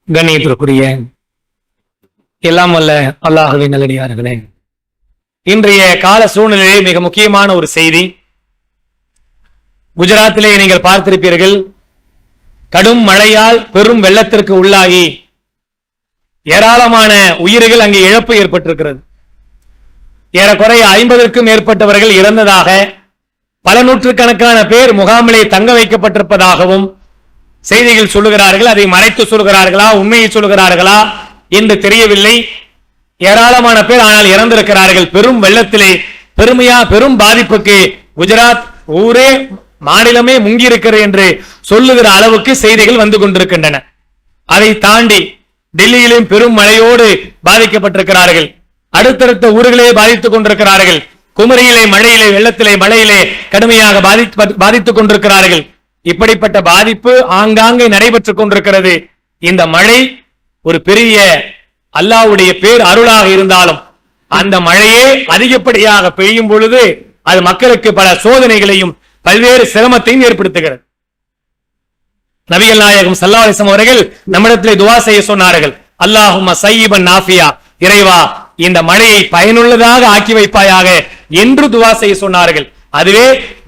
கண்ணியத்திற்குரிய எல்லாம் வல்ல அல்லாஹ்வின் நல்லடியார்களே, இன்றைய கால சூழ்நிலையே மிக முக்கியமான ஒரு செய்தி. குஜராத்திலே நீங்கள் பார்த்திருப்பீர்கள், கடும் மழையால் பெரும் வெள்ளத்திற்கு உள்ளாகி ஏராளமான உயிர்கள் அங்கே இழப்பு ஏற்பட்டிருக்கிறது. ஏறக்குறைய 50க்கும் மேற்பட்டவர்கள் இறந்ததாக, பல நூற்றுக்கணக்கான பேர் முகாமிலே தங்க வைக்கப்பட்டிருப்பதாகவும் செய்திகள் சொல்லுகிறார்கள். அதை மறைத்து சொல்கிறார்களா, உண்மையை சொல்லுகிறார்களா என்று தெரியவில்லை. ஏராளமான பேர் ஆனால் இறந்திருக்கிறார்கள். பெரும் வெள்ளத்திலே பெரும் பாதிப்புக்கு குஜராத் ஊரே மாநிலமே முங்கி இருக்கிறது என்று சொல்லுகிற அளவுக்கு செய்திகள் வந்து கொண்டிருக்கின்றன. அதை தாண்டி டெல்லியிலும் பெரும் மழையோடு பாதிக்கப்பட்டிருக்கிறார்கள். அடுத்தடுத்த ஊர்களே பாதித்துக் கொண்டிருக்கிறார்கள். குமரியிலே மழையிலே, வெள்ளத்திலே, மழையிலே கடுமையாக பாதித்துக் கொண்டிருக்கிறார்கள். இப்படிப்பட்ட பாதிப்பு ஆங்காங்கே நடைபெற்றுக் கொண்டிருக்கிறது. இந்த மழை ஒரு பெரிய அல்லாஹ்வுடைய பேர் அருளாக இருந்தாலும் அந்த மழையே அதிகப்படியாக பெய்யும் பொழுது அது மக்களுக்கு பல சோதனைகளையும் பல்வேறு சிரமத்தையும் ஏற்படுத்துகிறது. நபிகள் நாயகம் ஸல்லல்லாஹு அலைஹி வஸல்லம் அவர்கள் நம்மிடத்திலே துஆ செய்ய சொன்னார்கள். அல்லாஹும்ம ஸய்யிபன் நாஃபியா, இறைவா இந்த மழையை பயனுள்ளதாக ஆக்கி வைப்பாயாக என்று துஆ செய்ய சொன்னார்கள். அதுவே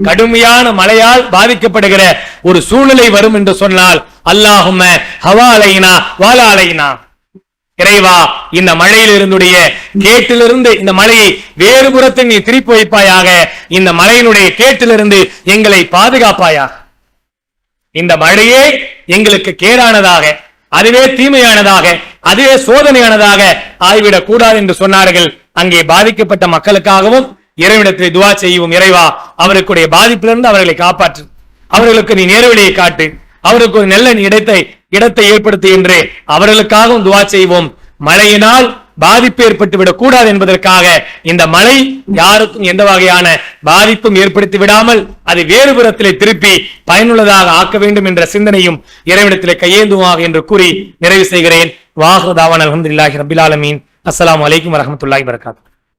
கடுமையான மழையால் பாதிக்கப்படுகிற ஒரு சூழ்நிலை வரும் என்று சொன்னால் அல்லாஹும்ம ஹவா அலைனா வாலா அலைனா, இறைவா இந்த மழையில் இருந்துடைய கேட்டிலிருந்து இந்த மழையை வேறு புறத்தில் நீ திருப்பி வைப்பாயாக, இந்த மழையினுடைய கேட்டிலிருந்து எங்களை பாதுகாப்பாயாக. இந்த மழையே எங்களுக்கு கேடானதாக, அதுவே தீமையானதாக, அதுவே சோதனையானதாக ஆகிவிடக் கூடாது என்று சொன்னார்கள். அங்கே பாதிக்கப்பட்ட மக்களுக்காகவும் இறைவனிடத்தில் துஆ செய்வோம். இறைவா அவர்களுடைய பாதிப்பிலிருந்து அவர்களை காப்பாற்று, அவர்களுக்கு நீ நேர்வழியை காட்டு, அவருக்கு ஒரு நல்ல இடத்தை ஏற்படுத்து என்று அவர்களுக்காகவும் துஆ செய்வோம். மழையினால் பாதிப்பு ஏற்பட்டு விடக் கூடாது என்பதற்காக இந்த மழை யாருக்கும் எந்த வகையான பாதிப்பும் ஏற்படுத்தி விடாமல் அது வேறு புறத்திலே திருப்பி பயனுள்ளதாக ஆக்க வேண்டும் என்ற சிந்தனையும் இறைவனிடத்திலே கையேந்துவாக என்று கூறி நிறைவு செய்கிறேன். வாஹிரு தாவானா அல்ஹம்துலில்லாஹி ரப்பில் ஆலமீன். அஸ்ஸலாமு அலைக்கும் வரஹ்மத்துல்லாஹி வபரகாத்துஹு.